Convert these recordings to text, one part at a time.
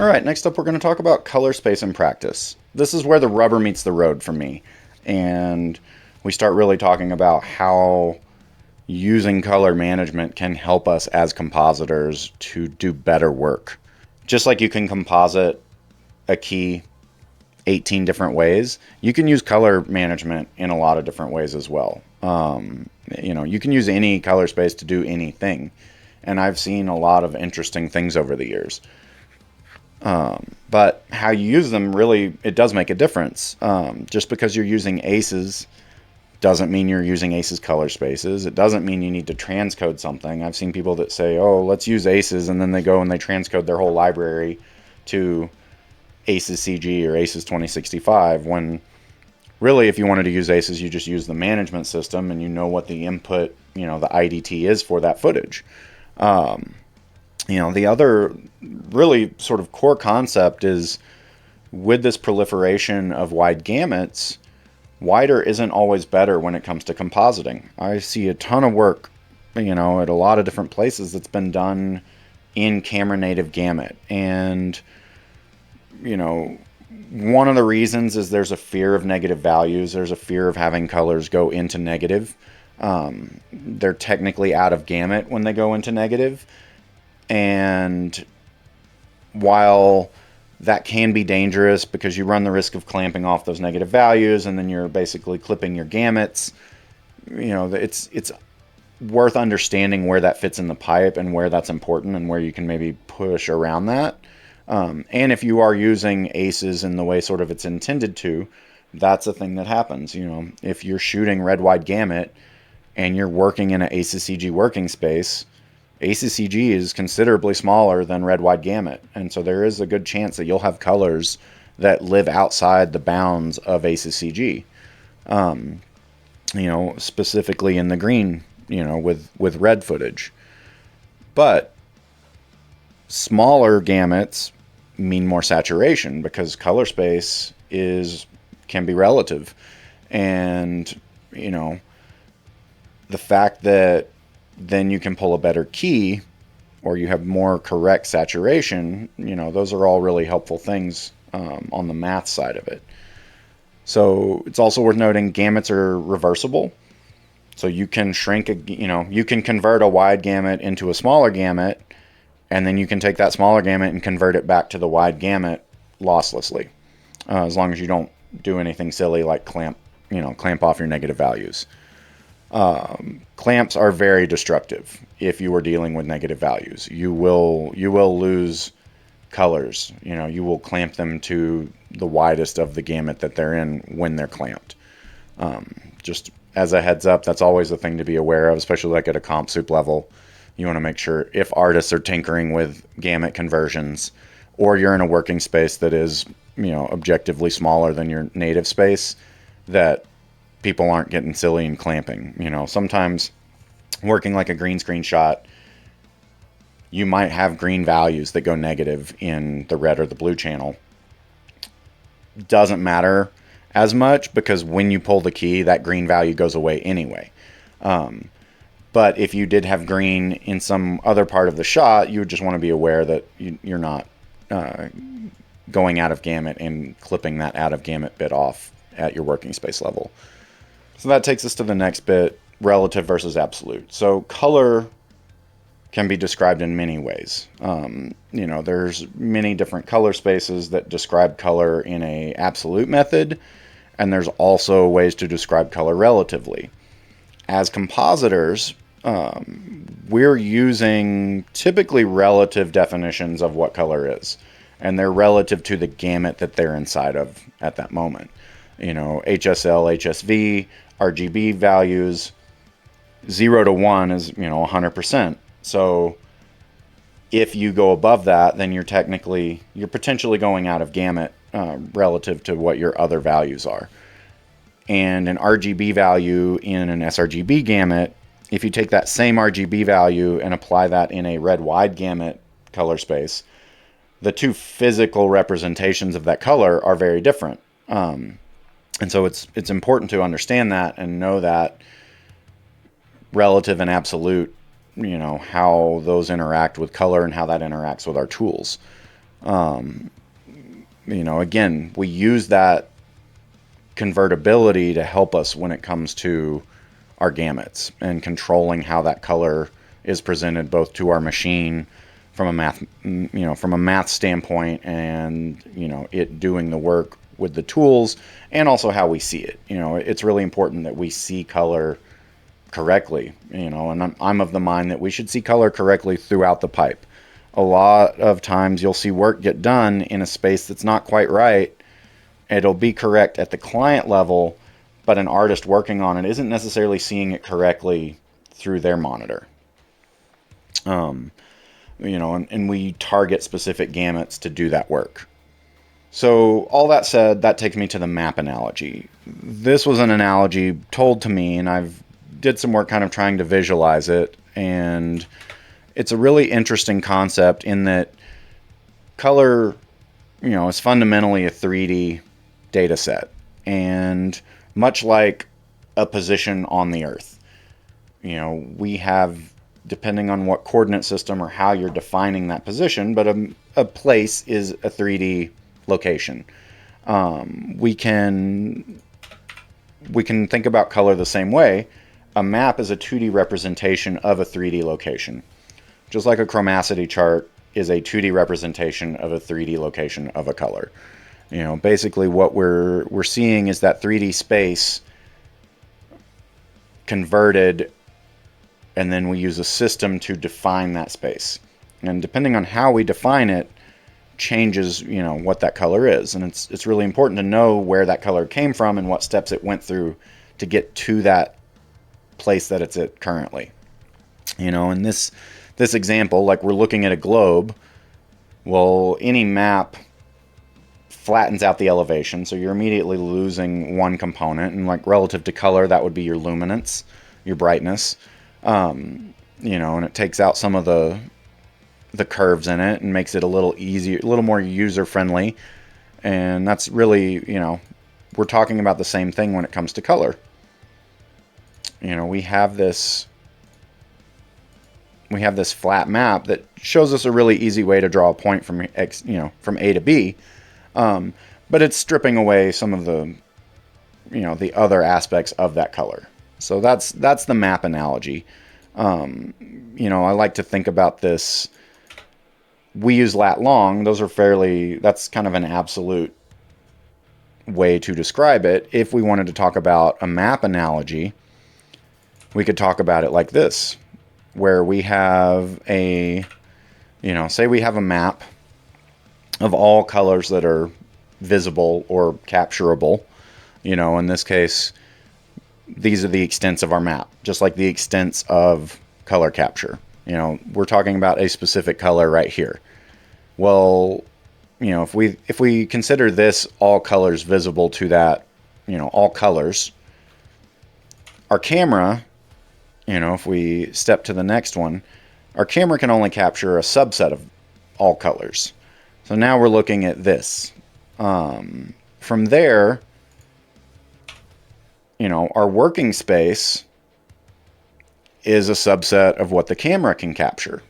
All right, next up we're going to talk about color space in practice. This is where the rubber meets the road for me. And we start really talking about how using color management can help us as compositors to do better work. Just like you can composite a key 18 different ways, you can use color management in a lot of different ways as well. You can use any color space to do anything. And I've seen a lot of interesting things over the years. But how you use them, really, it does make a difference. Just because you're using aces doesn't mean you're using aces color spaces. It doesn't mean you need to transcode something. I've seen people that say, oh, let's use aces, and then they go and they transcode their whole library to aces CG or aces 2065, when really if you wanted to use aces, you just use the management system and you know what the input, the IDT is for that footage. The other really sort of core concept is, with this proliferation of wide gamuts, wider isn't always better when it comes to compositing. I see a ton of work, at a lot of different places that's been done in camera native gamut. And, one of the reasons is there's a fear of negative values. There's a fear of having colors go into negative. They're technically out of gamut when they go into negative. And while that can be dangerous because you run the risk of clamping off those negative values and then you're basically clipping your gamuts, it's worth understanding where that fits in the pipe and where that's important and where you can maybe push around that. And if you are using aces in the way sort of it's intended to, that's a thing that happens. If you're shooting red wide gamut and you're working in an aces CG working space, aces CG is considerably smaller than red wide gamut, and so there is a good chance that you'll have colors that live outside the bounds of aces CG. Specifically in the green, with red footage. But smaller gamuts mean more saturation because color space can be relative. And, the fact that then you can pull a better key or you have more correct saturation, those are all really helpful things on the math side of it. So it's also worth noting gamuts are reversible. So you can you can convert a wide gamut into a smaller gamut, and then you can take that smaller gamut and convert it back to the wide gamut losslessly, as long as you don't do anything silly like clamp off your negative values. Clamps are very destructive if you are dealing with negative values. You will lose colors. You will clamp them to the widest of the gamut that they're in when they're clamped. Just as a heads up, that's always a thing to be aware of, especially like at a comp soup level. You want to make sure if artists are tinkering with gamut conversions, or you're in a working space that is, objectively smaller than your native space, that people aren't getting silly and clamping. Sometimes working like a green screen shot, you might have green values that go negative in the red or the blue channel. Doesn't matter as much because when you pull the key, that green value goes away anyway. But if you did have green in some other part of the shot, you would just want to be aware that you're not going out of gamut and clipping that out of gamut bit off at your working space level. So that takes us to the next bit, relative versus absolute. So color can be described in many ways. There's many different color spaces that describe color in a absolute method, and there's also ways to describe color relatively. As compositors, we're using typically relative definitions of what color is, and they're relative to the gamut that they're inside of at that moment. HSL, HSV, RGB values, 0 to 1 is 100%. So if you go above that, then you're potentially going out of gamut relative to what your other values are. And an RGB value in an sRGB gamut, if you take that same RGB value and apply that in a red wide gamut color space, the two physical representations of that color are very different. And so it's important to understand that and know that relative and absolute, how those interact with color and how that interacts with our tools. Again, we use that convertibility to help us when it comes to our gamuts and controlling how that color is presented both to our machine from a math standpoint, and it doing the work with the tools, and also how we see it. It's really important that we see color correctly, and I'm of the mind that we should see color correctly throughout the pipe. A lot of times you'll see work get done in a space that's not quite right. It'll be correct at the client level, but an artist working on it isn't necessarily seeing it correctly through their monitor. And we target specific gamuts to do that work. So all that said, that takes me to the map analogy. This was an analogy told to me, and I've did some work kind of trying to visualize it, and it's a really interesting concept in that color, is fundamentally a 3D data set. And much like a position on the Earth, we have, depending on what coordinate system or how you're defining that position, but a place is a 3D location. We can think about color the same way. A map is a 2D representation of a 3D location. Just like a chromacity chart is a 2D representation of a 3D location of a color. Basically what we're seeing is that 3D space converted, and then we use a system to define that space. And depending on how we define it, changes, what that color is. And it's really important to know where that color came from and what steps it went through to get to that place that it's at currently. In this example, like we're looking at a globe, well, any map flattens out the elevation, so you're immediately losing one component, and like relative to color, that would be your luminance, your brightness. And it takes out some of the curves in it and makes it a little easier, a little more user friendly. And that's really, we're talking about the same thing when it comes to color. We have this flat map that shows us a really easy way to draw a point from from A to B. But it's stripping away some of the, the other aspects of that color. So that's the map analogy. I like to think about this. We use lat long. That's kind of an absolute way to describe it. If we wanted to talk about a map analogy, we could talk about it like this, where we have say we have a map of all colors that are visible or capturable. In this case, these are the extents of our map, just like the extents of color capture. We're talking about a specific color right here. Well, if we consider this all colors visible to that, all colors, our camera, if we step to the next one, our camera can only capture a subset of all colors. So now we're looking at this. From there, our working space is a subset of what the camera can capture.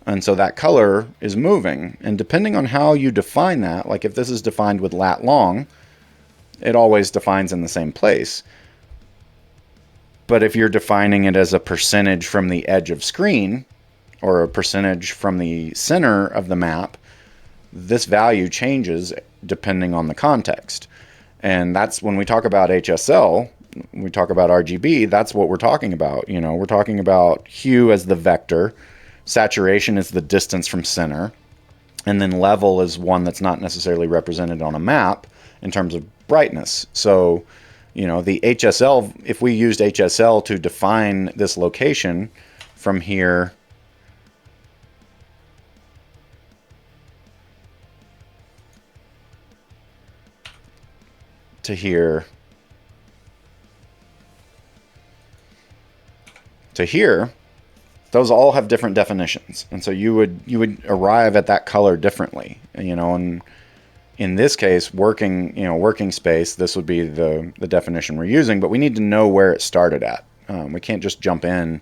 And so that color is moving. And depending on how you define that, like if this is defined with lat long, it always defines in the same place. But if you're defining it as a percentage from the edge of screen or a percentage from the center of the map, this value changes depending on the context. And that's when we talk about HSL, when we talk about RGB, that's what we're talking about. We're talking about hue as the vector, saturation is the distance from center, and then level is one that's not necessarily represented on a map in terms of brightness. So, the HSL, if we used HSL to define this location from here to here to here, those all have different definitions. And so you would arrive at that color differently, and in this case, working space, this would be the definition we're using, but we need to know where it started at. We can't just jump in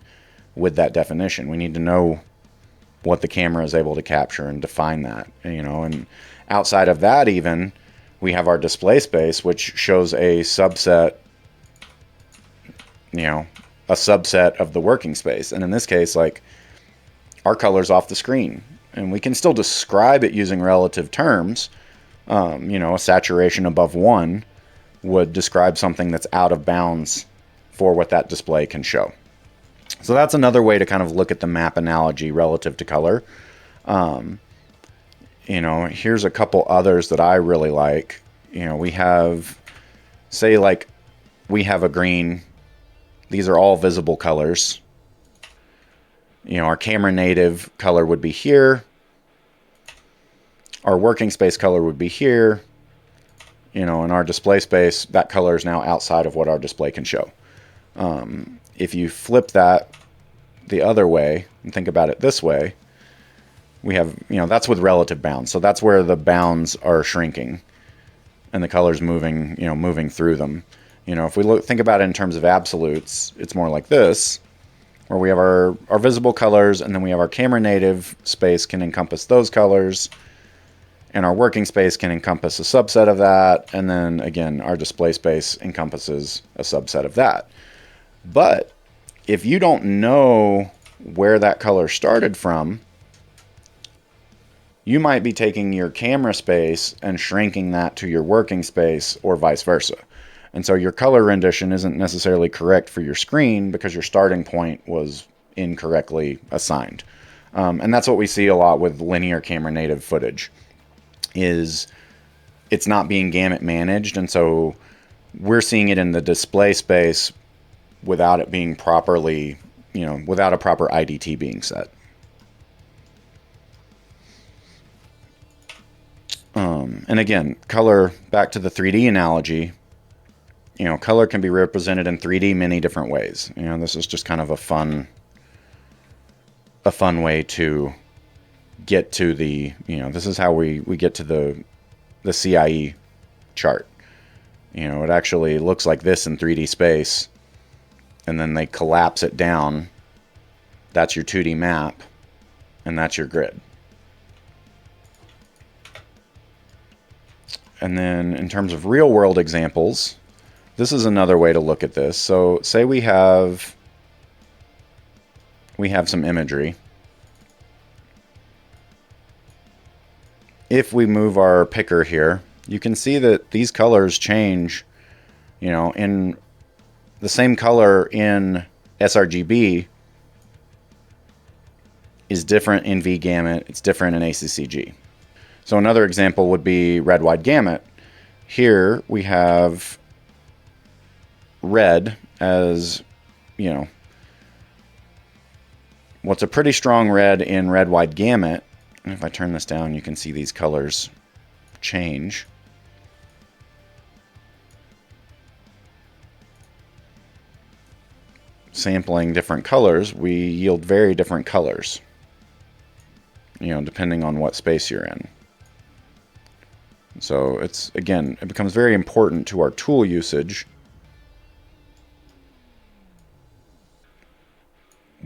with that definition. We need to know what the camera is able to capture and define that, you know. And outside of that, even, we have our display space, which shows a subset, you know, a subset of the working space. And in this case, like, our color's off the screen, and we can still describe it using relative terms. You know, a saturation above 1 would describe something that's out of bounds for what that display can show. So that's another way to kind of look at the map analogy relative to color. You know, here's a couple others that I really like. You know, we have, say, like, we have a green. These are all visible colors. You know, our camera native color would be here. Our working space color would be here. You know, in our display space, that color is now outside of what our display can show. If you flip that the other way and think about it this way, we have, you know, that's with relative bounds. So that's where the bounds are shrinking and the color's moving, you know, moving through them. You know, if we think about it in terms of absolutes, it's more like this, where we have our visible colors, and then we have our camera native space can encompass those colors, and our working space can encompass a subset of that, and then again, our display space encompasses a subset of that. But if you don't know where that color started from, you might be taking your camera space and shrinking that to your working space, or vice versa. And so your color rendition isn't necessarily correct for your screen because your starting point was incorrectly assigned. And that's what we see a lot with linear camera native footage, is it's not being gamut managed. And so we're seeing it in the display space without it being properly, you know, without a proper IDT being set. And again, color, back to the 3D analogy, you know, color can be represented in 3D many different ways. You know, this is just kind of a fun way to get to the, you know, this is how we get to the CIE chart. You know, it actually looks like this in 3D space, and then they collapse it down. That's your 2D map, and that's your grid. And then in terms of real world examples, this is another way to look at this. So say we have some imagery. If we move our picker here, you can see that these colors change, you know, in the same color in sRGB is different in vGamut, it's different in ACCG. So another example would be red wide gamut. Here we have red as, you know, what's a pretty strong red in red wide gamut. And if I turn this down, you can see these colors change. Sampling different colors, we yield very different colors, you know, depending on what space you're in. So it's, again, it becomes very important to our tool usage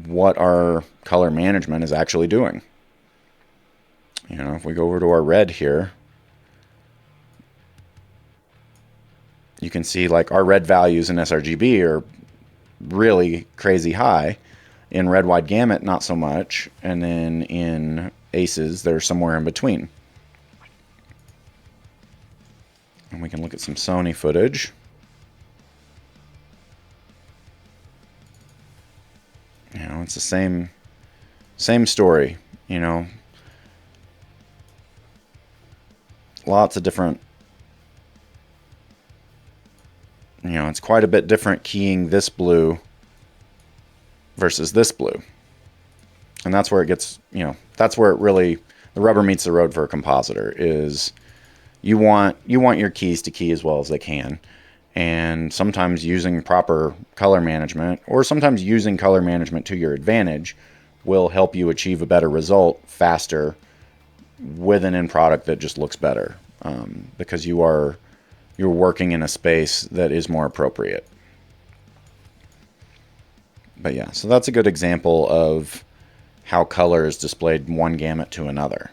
what our color management is actually doing. You know, if we go over to our red here, you can see like our red values in sRGB are really crazy high. In red wide gamut, not so much. And then in ACES, they're somewhere in between. And we can look at some Sony footage. You know, it's the same story, you know. Lots of different, you know, it's quite a bit different keying this blue versus this blue. And that's where it gets, you know, that's where it really, the rubber meets the road for a compositor, is you want your keys to key as well as they can. And sometimes using proper color management, or sometimes using color management to your advantage, will help you achieve a better result faster with an end product that just looks better, because you're working in a space that is more appropriate. But yeah, so that's a good example of how color is displayed one gamut to another.